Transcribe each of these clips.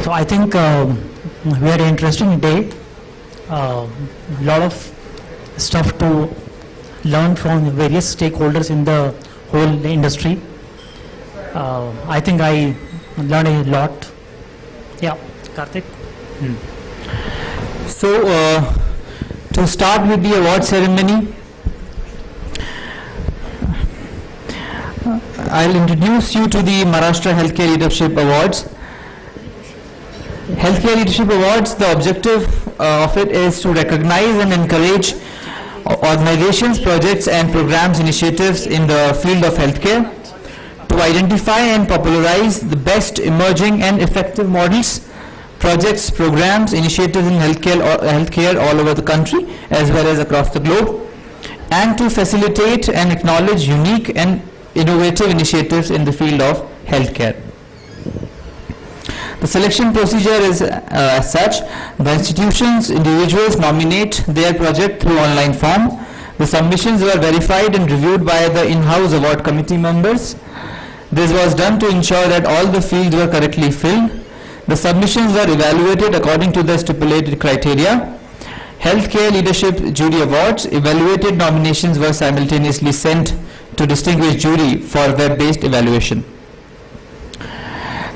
So I think we had an interesting day. Lot of stuff to learn from various stakeholders in the whole industry. I think I learned a lot. Yeah, Karthik. So, to start with the award ceremony, I'll introduce you to the Maharashtra Healthcare Leadership Awards. Healthcare Leadership Awards, the objective of it is to recognize and encourage organizations, projects and programs, initiatives in the field of healthcare, to identify and popularize the best emerging and effective models, projects, programs, initiatives in healthcare all over the country as well as across the globe, and to facilitate and acknowledge unique and innovative initiatives in the field of healthcare. The selection procedure is as such: the institutions, individuals nominate their project through online form. The submissions were verified and reviewed by the in-house award committee members. This was done to ensure that all the fields were correctly filled. The submissions were evaluated according to the stipulated criteria. Healthcare Leadership Jury Awards evaluated nominations were simultaneously sent to distinguished jury for web-based evaluation.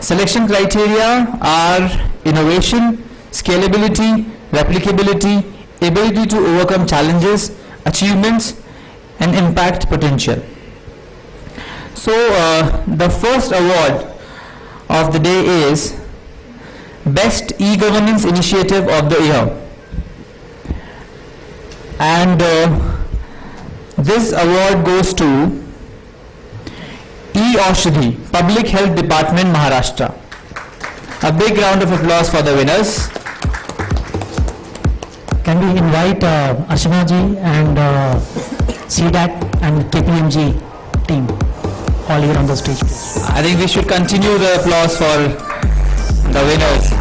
Selection criteria are innovation, scalability, replicability, ability to overcome challenges, achievements, and impact potential. So the first award of the day is Best E-Governance Initiative of the Year, and this award goes to E-Aushadhi, Public Health Department, Maharashtra. A big round of applause for the winners. Can we invite Archana ji and CDAC and KPMG team all here on the stage, please? I think we should continue the applause for the winners.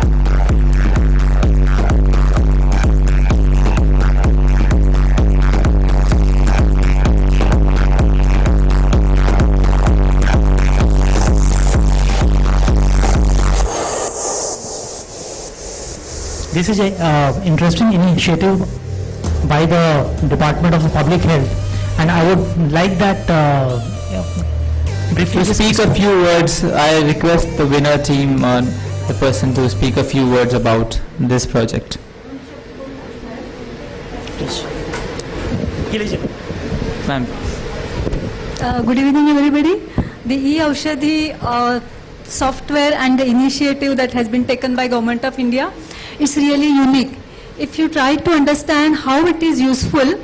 This is an interesting initiative by the Department of Public Health, and I would like that To speak a few words, I request the winner team or the person to speak a few words about this project. Ma'am. Good evening, everybody. The E-Aushadhi software and the initiative that has been taken by Government of India is really unique. If you try to understand how it is useful,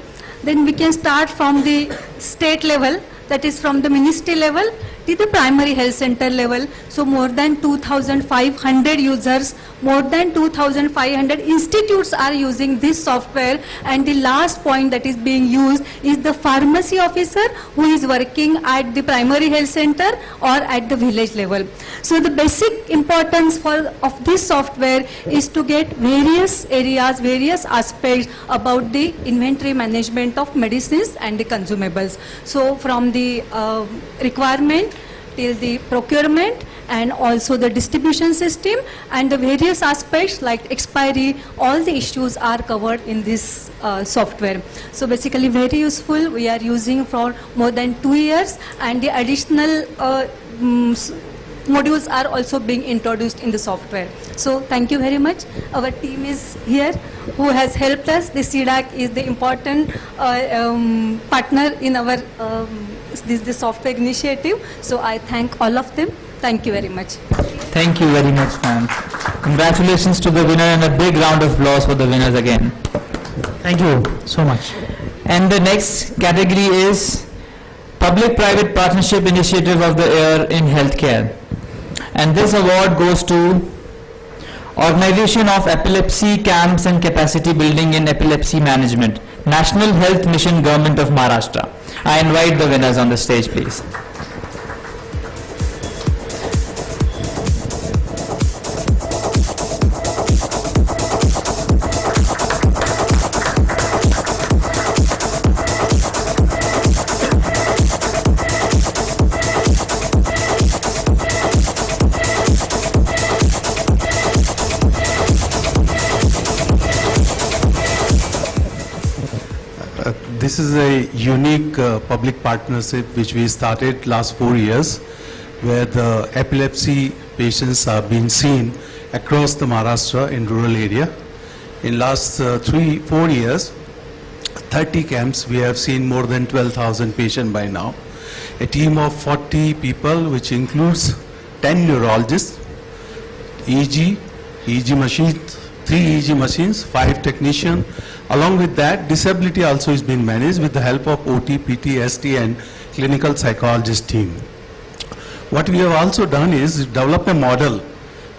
then we can start from the state level, that is from the ministry level to the primary health center level. So more than 2,500 users, more than 2,500 institutes are using this software, and the last point that is being used is the pharmacy officer who is working at the primary health center or at the village level. So the basic importance of this software is to get various areas, various aspects about the inventory management of medicines and the consumables. So from the requirement till the procurement and also the distribution system and the various aspects like expiry, all the issues are covered in this software. So basically very useful. We are using for more than 2 years, and the additional modules are also being introduced in the software. So thank you very much. Our team is here who has helped us. The CDAC is the important partner in our this software initiative. So I thank all of them. Thank you very much. Thank you very much, ma'am. Congratulations to the winner, and a big round of applause for the winners again. Thank you so much. And the next category is Public-Private Partnership Initiative of the Year in Healthcare. And this award goes to Organization of Epilepsy Camps and Capacity Building in Epilepsy Management, National Health Mission, Government of Maharashtra. I invite the winners on the stage, please. this is a unique public partnership which we started last 4 years, where the epilepsy patients are being seen across the Maharashtra in rural area. In last 3-4 years, 30 camps, we have seen more than 12,000 patients by now. A team of 40 people, which includes 10 neurologists, EEG machines, 3 EEG machines, 5 technicians. Along with that, disability also is being managed with the help of OT, PT, ST and clinical psychologist team. What we have also done is develop a model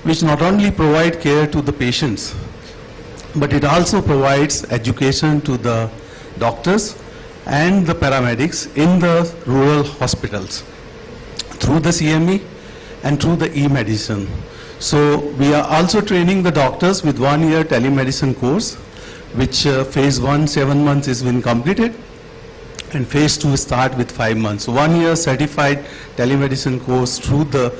which not only provide care to the patients, but it also provides education to the doctors and the paramedics in the rural hospitals through the CME and through the e-medicine. So we are also training the doctors with 1-year telemedicine course, which phase 1, 7 months is been completed, and phase 2 start with 5 months. 1 year certified telemedicine course through the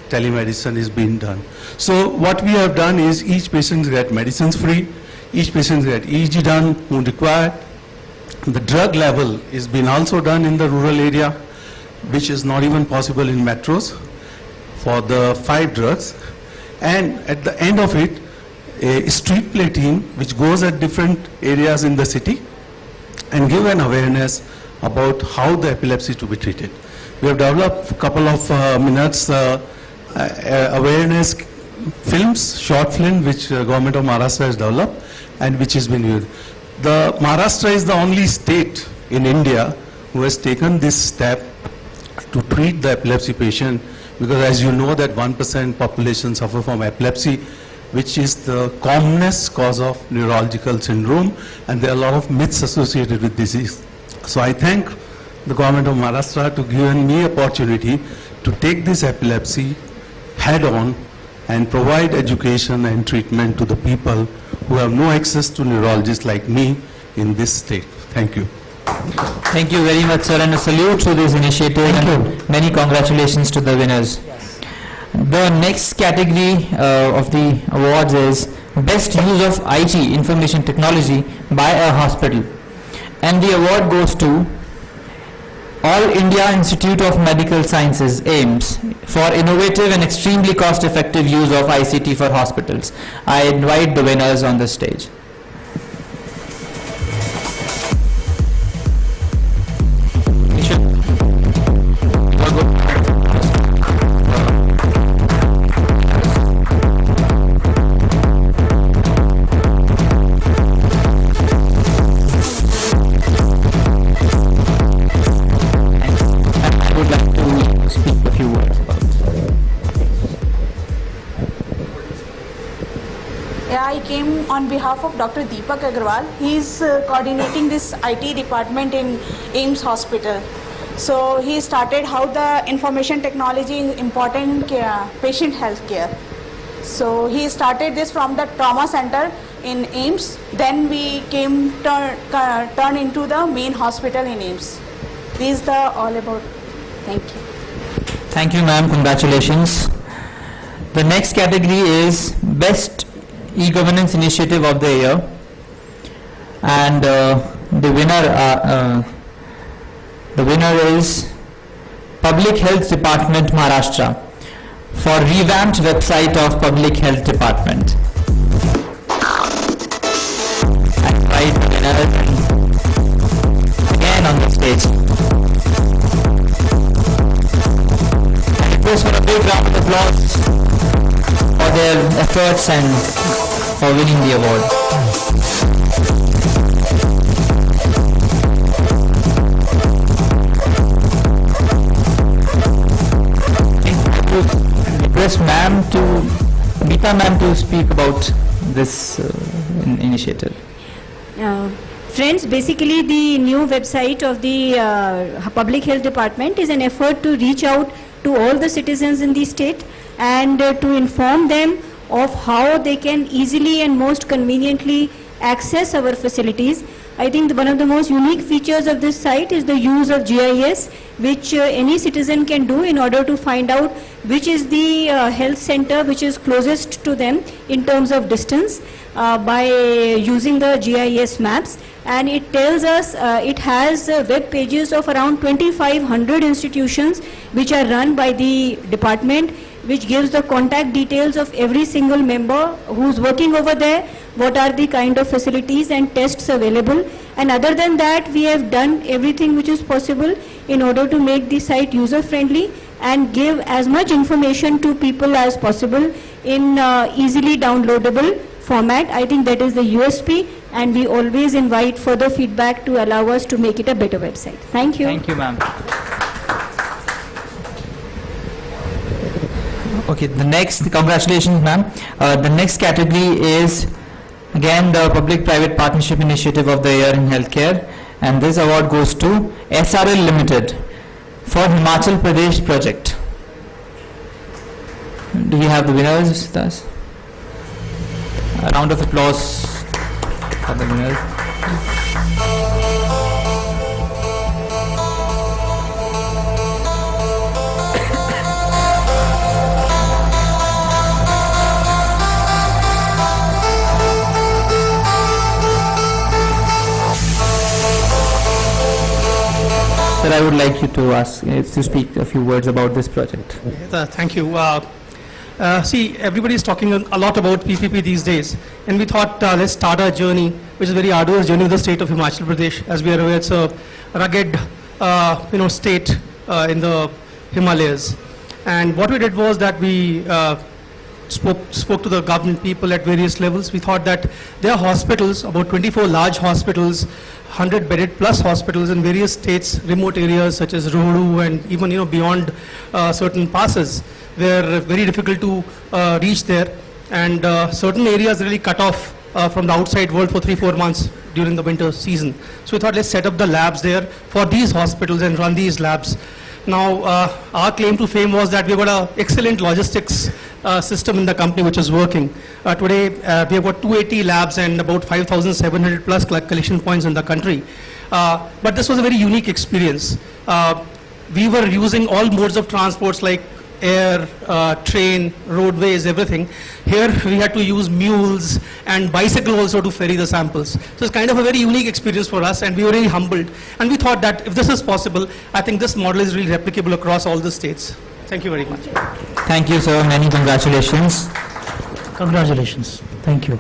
telemedicine is being done. So what we have done is each patient get medicines free, each patient get EEG done who require. The drug level is being also done in the rural area, which is not even possible in metros for the 5 drugs. And at the end of it, a street play team which goes at different areas in the city and give an awareness about how the epilepsy to be treated. We have developed a couple of minutes awareness films, short film, which government of Maharashtra has developed and which has been used. The Maharashtra is the only state in India who has taken this step to treat the epilepsy patient, because as you know that 1% population suffer from epilepsy, which is the commonest cause of neurological syndrome, and there are a lot of myths associated with disease. So I thank the government of Maharashtra to give me opportunity to take this epilepsy head on and provide education and treatment to the people who have no access to neurologists like me in this state. Thank you. Thank you very much, sir, and a salute to this initiative. Thank and many congratulations to the winners. The next category of the awards is Best Use of IT, Information Technology, by a Hospital. And the award goes to All India Institute of Medical Sciences, AIIMS, for innovative and extremely cost-effective use of ICT for hospitals. I invite the winners on the stage. I came on behalf of Dr. Deepak Agarwal. He is coordinating this IT department in AIIMS Hospital. So he started how the information technology is important in patient health care. So he started this from the trauma center in AIIMS. Then we came turn into the main hospital in AIIMS. This is the all about. Thank you. Thank you, ma'am. Congratulations. The next category is Best E-Governance Initiative of the Year, and the winner is Public Health Department, Maharashtra, for revamped website of Public Health Department. I invite the winner again on the stage. I request for a big round of applause for their efforts and for winning the award. I request Geeta ma'am to speak about this initiative. Friends, basically the new website of the Public Health Department is an effort to reach out to all the citizens in the state and to inform them of how they can easily and most conveniently access our facilities. I think one of the most unique features of this site is the use of GIS, which any citizen can do in order to find out which is the health center which is closest to them in terms of distance by using the GIS maps. and it tells us, it has web pages of around 2500 institutions which are run by the department, which gives the contact details of every single member who's working over there, what are the kind of facilities and tests available. And other than that, we have done everything which is possible in order to make the site user friendly and give as much information to people as possible in easily downloadable format. I think that is the USP, and we always invite further feedback to allow us to make it a better website. Thank you. Thank you, ma'am. Okay, the next, congratulations, ma'am. The next category is again the Public-Private Partnership Initiative of the Year in Healthcare, and this award goes to SRL Limited for Himachal Pradesh project. Do we have the winners with us? A round of applause for the winners. Sir, I would like you to speak a few words about this project. Thank you. See, everybody is talking a lot about PPP these days, and we thought let's start our journey, which is a very arduous journey with the state of Himachal Pradesh. As we are aware, it's a rugged, state in the Himalayas. And what we did was that we spoke to the government people at various levels. We thought that there are hospitals, about 24 large hospitals, 100 bedded plus hospitals in various states, remote areas such as Rohdu and even beyond certain passes, where very difficult to reach there, and certain areas really cut off from the outside world for 3-4 months during the winter season. So we thought let's set up the labs there for these hospitals and run these labs. Now our claim to fame was that we've got an excellent logistics system in the company which is working. Today we have got 280 labs and about 5,700 plus collection points in the country. But this was a very unique experience. We were using all modes of transports like air, train, roadways, everything. Here we had to use mules and bicycle also to ferry the samples. So it's kind of a very unique experience for us, and we were really humbled. And we thought that if this is possible, I think this model is really replicable across all the states. Thank you very much. Thank you, sir. Many congratulations. Congratulations. Thank you.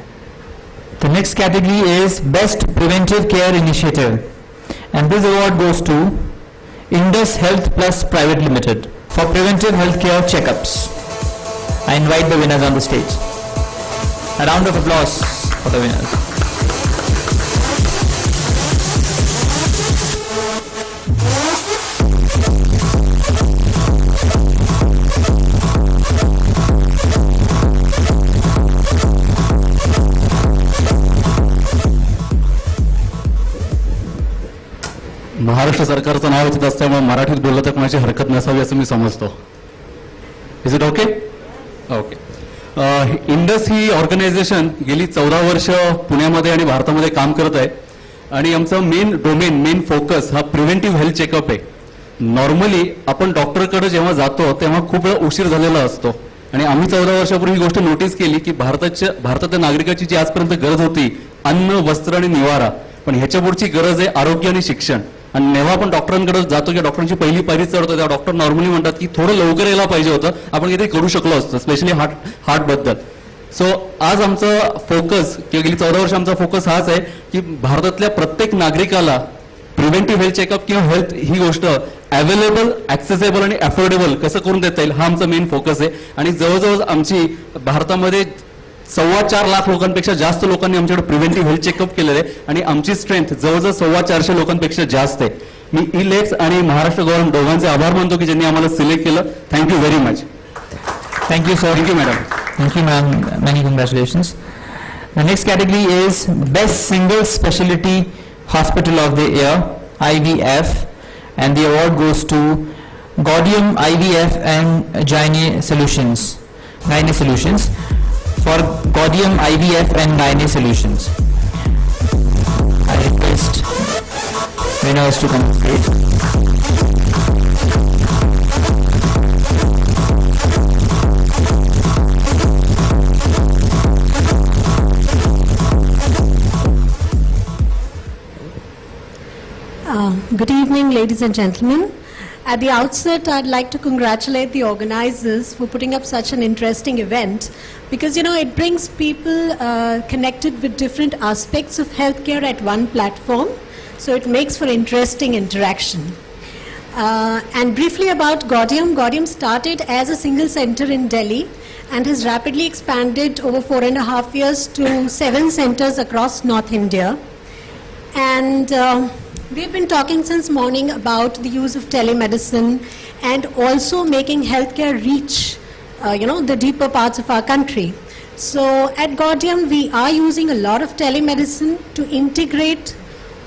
The next category is Best Preventive Care Initiative, and this award goes to Indus Health Plus Private Limited for preventive healthcare checkups. I invite the winners on the stage. A round of applause for the winners. Maharashtra सरकारचं नाव येत असल्यामुळे मराठीत बोललं तर कोणाची हरकत नसावी असं मी समजतो. Is it okay? Okay. Indus ही ऑर्गनायझेशन गेली 14 वर्ष पुण्यामध्ये आणि भारतामध्ये काम करत आहे, आणि आमचं मेन फोकस हा प्रिव्हेंटिव्ह हेल्थ चेकअप आहे. नॉर्मली आपण डॉक्टरकडे जेव्हा जातो तेव्हा खूप वेळ उशीर झालेला असतो, आणि आम्ही 14 वर्षापूर्वी ही गोष्ट नोटीस केली की भारतातल्या नागरिकाची जी आजपर्यंत गरज होती अन्न, वस्त्र आणि निवारा, पण ह्याच्या पुढची गरज आहे आरोग्य आणि शिक्षण. आणि जेव्हा आपण डॉक्टरांकडे जातो किंवा डॉक्टरांची पहिली पायरी चढतो तेव्हा डॉक्टर नॉर्मली म्हणतात की थोडं लवकर यायला पाहिजे होतं, आपण काहीतरी करू शकलो असतं, स्पेशली हार्ट बद्दल. सो आज आमचं फोकस किंवा गेली 14 वर्ष आमचा फोकस हाच आहे की भारतातल्या प्रत्येक नागरिकाला प्रिव्हेंटिव्ह हेल्थ चेकअप किंवा हेल्थ ही गोष्ट अवेलेबल, ऍक्सेसेबल आणि अफोर्डेबल कसं करून देता येईल हा आमचा मेन फोकस आहे. आणि जवळजवळ आमची भारतामध्ये 4.25 लाख लोकांपेक्षा जास्त लोकांनी आमच्याकडे प्रिव्हेंटिव्ह हेल्थ चेकअप केलेलं आहे, आणि आमची स्ट्रेंथ जवळजवळ 450 लोकांपेक्षा जास्त आहे. मी इलेक्स आणि महाराष्ट्र गव्हर्नमेंट दोघांचे आभार मानतो की ज्यांनी आम्हाला सिलेक्ट केलं. Thank you very much. Thank you, sir. Thank you madam. Thank you, ma'am. Many congratulations. The next category is Best Single Specialty Hospital of the Year, IVF, and the award goes to Gaudium IVF and Gynae Solutions. For Gaudium IVF and Gynae Solutions. I request winners to come to stage. Good evening, ladies and gentlemen. At the outset, I'd like to congratulate the organizers for putting up such an interesting event because, it brings people connected with different aspects of healthcare at one platform, so it makes for interesting interaction. And briefly about Gaudium. Gaudium started as a single center in Delhi and has rapidly expanded over 4.5 years to 7 centers across North India. And we've been talking since morning about the use of telemedicine and also making healthcare reach, the deeper parts of our country. So at Gaudium, we are using a lot of telemedicine to integrate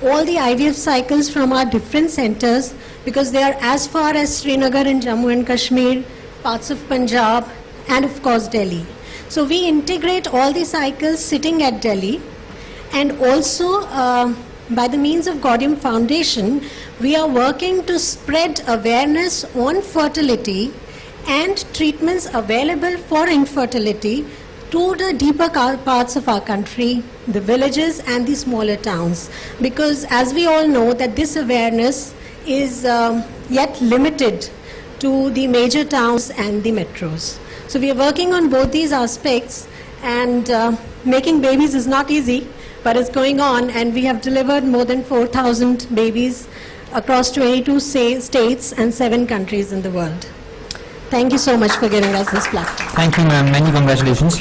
all the IVF cycles from our different centers because they are as far as Srinagar in Jammu and Kashmir, parts of Punjab, and of course Delhi. So we integrate all the cycles sitting at Delhi, and also by the means of Gaudium Foundation, we are working to spread awareness on fertility and treatments available for infertility to the deeper parts of our country, the villages and the smaller towns. Because as we all know that this awareness is yet limited to the major towns and the metros. So we are working on both these aspects, and making babies is not easy, but it's going on, and we have delivered more than 4,000 babies across 22 states and 7 countries in the world. Thank you so much for giving us this platform. Thank you, ma'am. Many congratulations.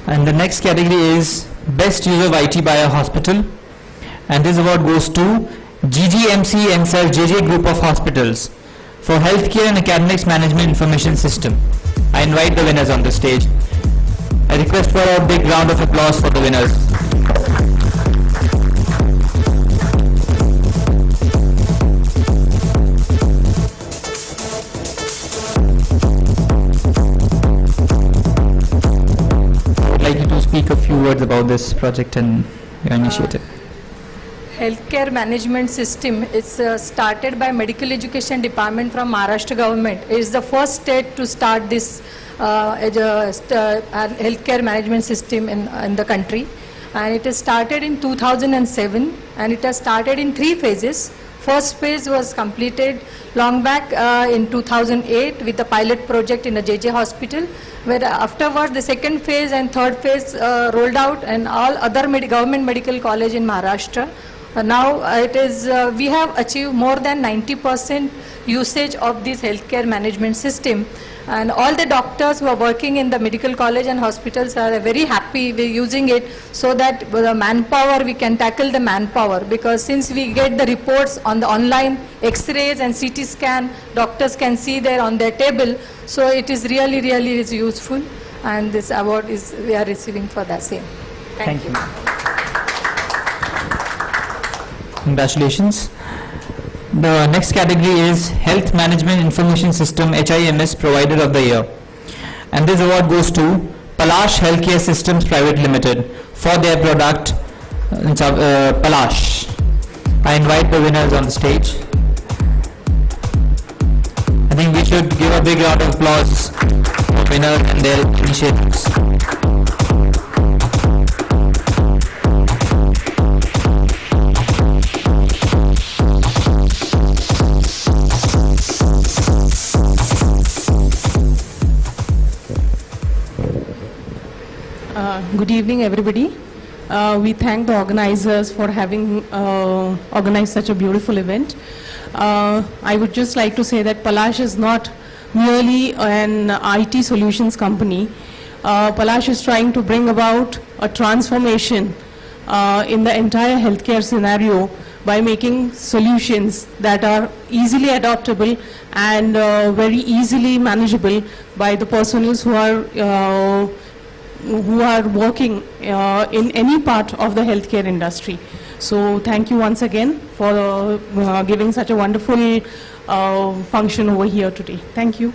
And the next category is Best Use of IT by a Hospital. And this award goes to GGMC and Sir JJ Group of Hospitals for Healthcare and Academics Management Information System. I invite the winners on the stage. I request for a big round of applause for the winners. I would like you to speak a few words about this project and your initiative. Healthcare management system is started by Medical Education Department from Maharashtra government. It is the first state to start this healthcare management system in the country. And it has started in 2007, and it has started in 3 phases. First phase was completed long back in 2008 with a pilot project in a JJ hospital, where afterwards the second phase and third phase rolled out and all other government medical college in Maharashtra. Now it is we have achieved more than 90% usage of this healthcare management system, and all the doctors who are working in the medical college and hospitals are very happy with using it, so that the manpower, we can tackle the manpower, because since we get the reports on the online X-rays and CT scan, doctors can see there on their table, so it is really is useful, and this award is we are receiving for the same. Thank you. Congratulations. The next category is Health Management Information System HIMS Provider of the Year. And this award goes to Palash Healthcare Systems Private Limited for their product Palash. I invite the winners on the stage. I think we should give a big round of applause for winners and their initiatives. Good evening, everybody. We thank the organizers for having organized such a beautiful event. I would just like to say that Palash is not merely an IT solutions company. Palash is trying to bring about a transformation in the entire healthcare scenario by making solutions that are easily adoptable and very easily manageable by the personnels who are working in any part of the healthcare industry. So thank you once again for giving such a wonderful function over here today. Thank you.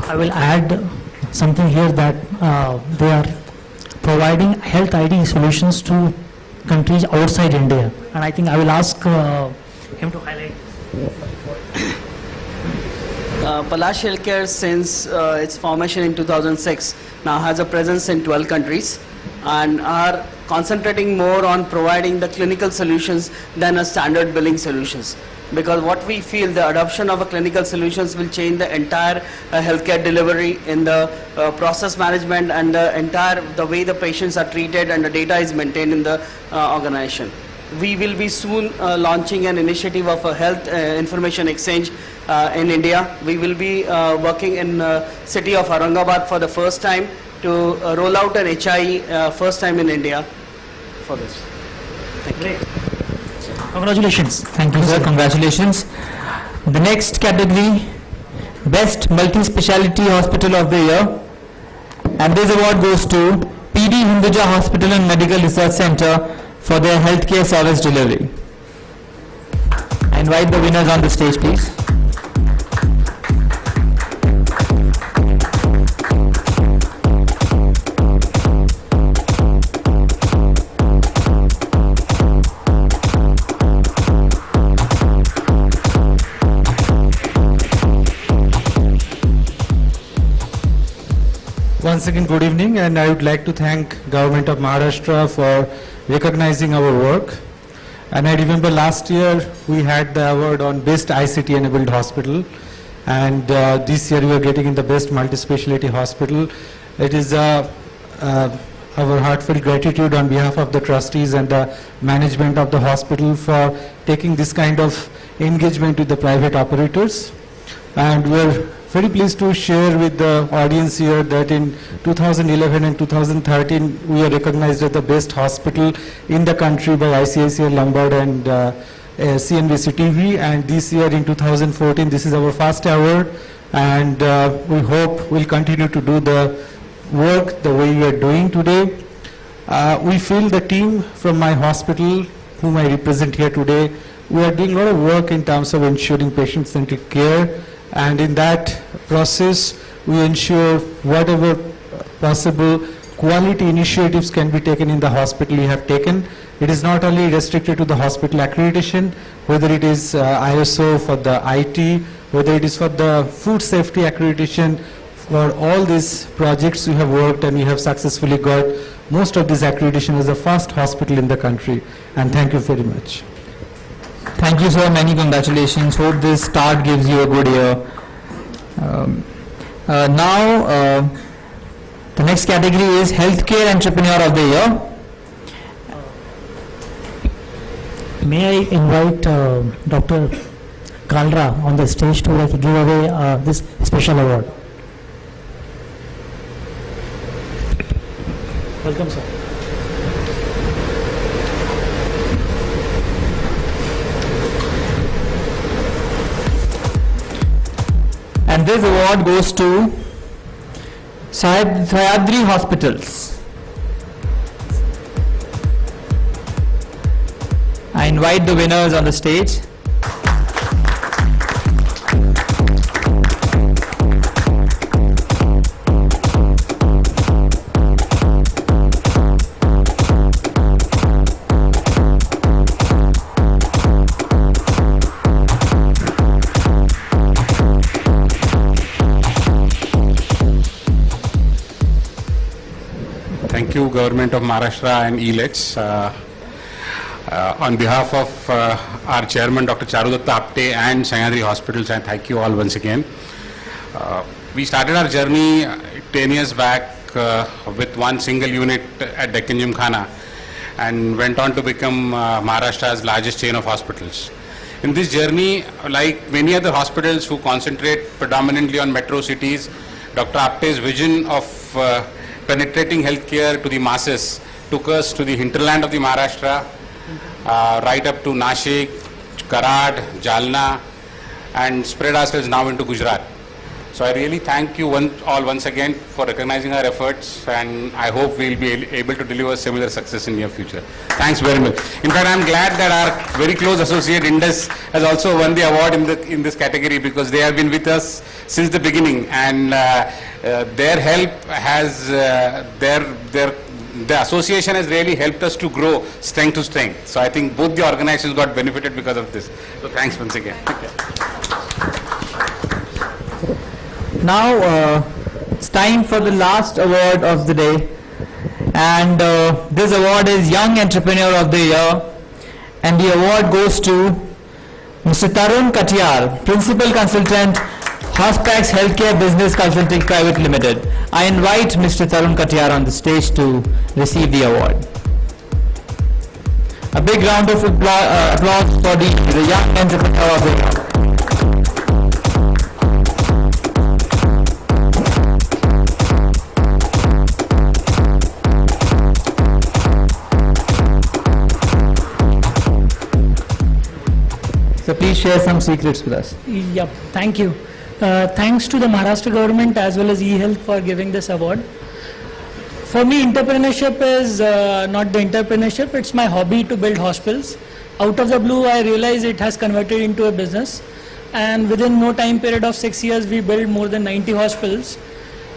I will add something here that they are providing health ID solutions to countries outside India, and I think I will ask him to highlight. Palash Healthcare, since its formation in 2006, now has a presence in 12 countries and are concentrating more on providing the clinical solutions than a standard billing solutions. Because what we feel, the adoption of a clinical solutions will change the entire healthcare delivery in the process management and the way the patients are treated and the data is maintained in the organization. We will be soon launching an initiative of a health information exchange in India. We will be working in city of Aurangabad for the first time to roll out an HI first time in India for this. Thank you. Congratulations. Thank you, sir. Congratulations. The next category, Best Multi-Speciality Hospital of the Year. And this award goes to PD Hinduja Hospital and Medical Research Center for their healthcare service delivery. I invite the winners on the stage, please. Once again, good evening, and I would like to thank Government of Maharashtra for recognizing our work. And I remember last year we had the award on Best ICT Enabled Hospital, and this year we are getting in the Best Multi-Speciality Hospital. It is our heartfelt gratitude on behalf of the trustees and the management of the hospital for taking this kind of engagement with the private operators. And we are very pleased to share with the audience here that in 2011 and 2013 we are recognized as the best hospital in the country by ICICI Lombard and CNBC TV, and this year in 2014 this is our first award, and we hope we'll continue to do the work the way we are doing today. We feel the team from my hospital whom I represent here today, we are doing a lot of work in terms of ensuring patient-centric care. And in that process, we ensure whatever possible quality initiatives can be taken in the hospital we have taken. It is not only restricted to the hospital accreditation, whether it is ISO for the IT, whether it is for the food safety accreditation. For all these projects we have worked, and we have successfully got most of this accreditation as the first hospital in the country. And thank you very much. Thank you, sir. Many congratulations. Hope this start gives you a good year. Now, the next category is Healthcare Entrepreneur of the Year. May I invite Dr. Kalra on the stage to give away this special award. Welcome, sir. And this award goes to Sahyadri Hospitals. I invite the winners on the stage. Thank you, Government of Maharashtra and ELETS. On behalf of our Chairman, Dr. Charudatta Apte, and Sahyadri Hospitals, I thank you all once again. We started our journey 10 years back with one single unit at Deccan Gymkhana and went on to become Maharashtra's largest chain of hospitals. In this journey, like many other hospitals who concentrate predominantly on metro cities, Dr. Apte's vision of penetrating healthcare to the masses took us to the hinterland of the Maharashtra, right up to Nashik, Karad, Jalna, and spread ourselves now into Gujarat. So I really thank you all once again for recognizing our efforts, and I hope we'll be able to deliver similar success in near future. Thanks very much. In fact, I'm glad that our very close associate Indus has also won the award in this category, because they have been with us since the beginning, and their help has the association has really helped us to grow strength to strength. So I think both the organizations got benefited because of this. So thanks once again. Now it's time for the last award of the day, and this award is Young Entrepreneur of the Year, and the award goes to Mr. Tarun Katiyar, Principal Consultant, Hospax Healthcare Business Consulting Private Limited. I invite Mr. Tarun Katiyar on the stage to receive the award. A big round of applause for the Young Entrepreneur of the Year. So please share some secrets with us. Yep, thank you. Thanks to the Maharashtra government as well as eHealth for giving this award. For me, entrepreneurship is not the entrepreneurship, it's my hobby to build hospitals. Out of the blue, I realized it has converted into a business. And within no time period of 6 years, we built more than 90 hospitals.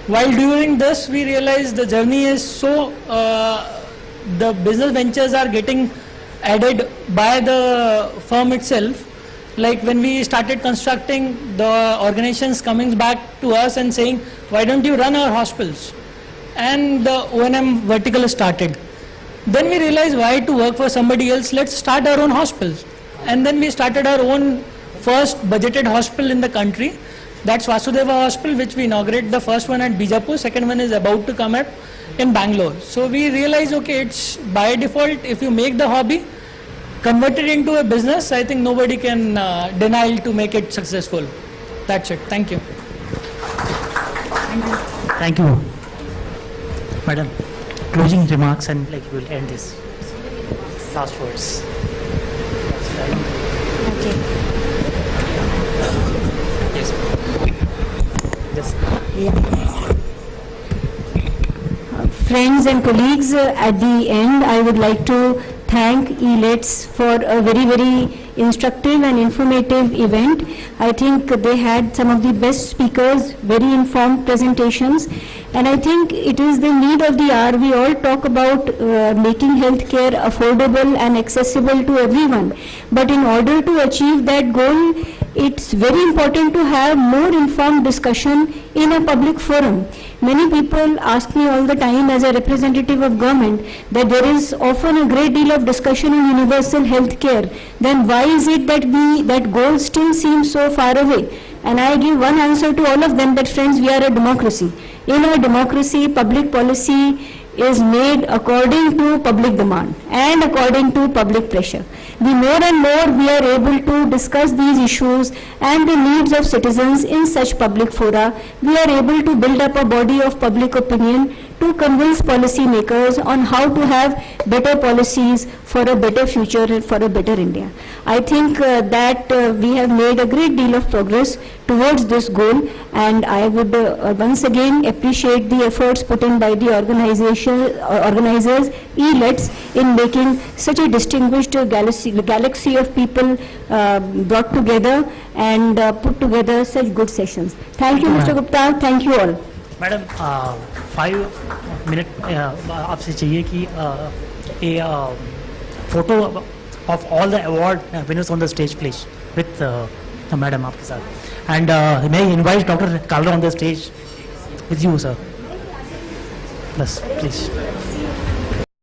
While doing this, we realized the journey is so, the business ventures are getting added by the firm itself. Like when we started constructing, the organizations coming back to us and saying, why don't you run our hospitals? And the O&M vertical started. Then we realized why to work for somebody else, let's start our own hospitals. And then we started our own first budgeted hospital in the country. That's Vasudeva Hospital, which we inaugurated, the first one at Bijapur, second one is about to come up in Bangalore. So we realized, okay, it's by default, if you make the hobby, convert it into a business, I think nobody can deny to make it successful. That's it. Thank you. Thank you. Madam, closing remarks and like we'll end this. Last words. Okay. Yes. Friends and colleagues, at the end, I would like to thank ELETS for a very, very instructive and informative event. I think they had some of the best speakers, very informed presentations, and I think it is the need of the hour. We all talk about making healthcare affordable and accessible to everyone, but in order to achieve that goal, it's very important to have more informed discussion in a public forum. Many people ask me all the time as a representative of government that there is often a great deal of discussion on universal health care. Then why is it that that goal still seems so far away? And I give one answer to all of them, that friends, we are a democracy. In a democracy, public policy is made according to public demand and according to public pressure. The more and more we are able to discuss these issues and the needs of citizens in such public fora, we are able to build up a body of public opinion to convince policymakers on how to have better policies for a better future and for a better India. I think that we have made a great deal of progress towards this goal, and I would once again appreciate the efforts put in by the organizers, ELETS, in making such a distinguished galaxy of people brought together and put together such good sessions. Thank you, Mr. Gupta. Thank you all. Madam 5 minute आपसे चाहिए कि a photo of all the award winners on the stage, please, with madam आपके साथ. And may I invite Dr. Kalra on the stage with you, sir. Yes, please.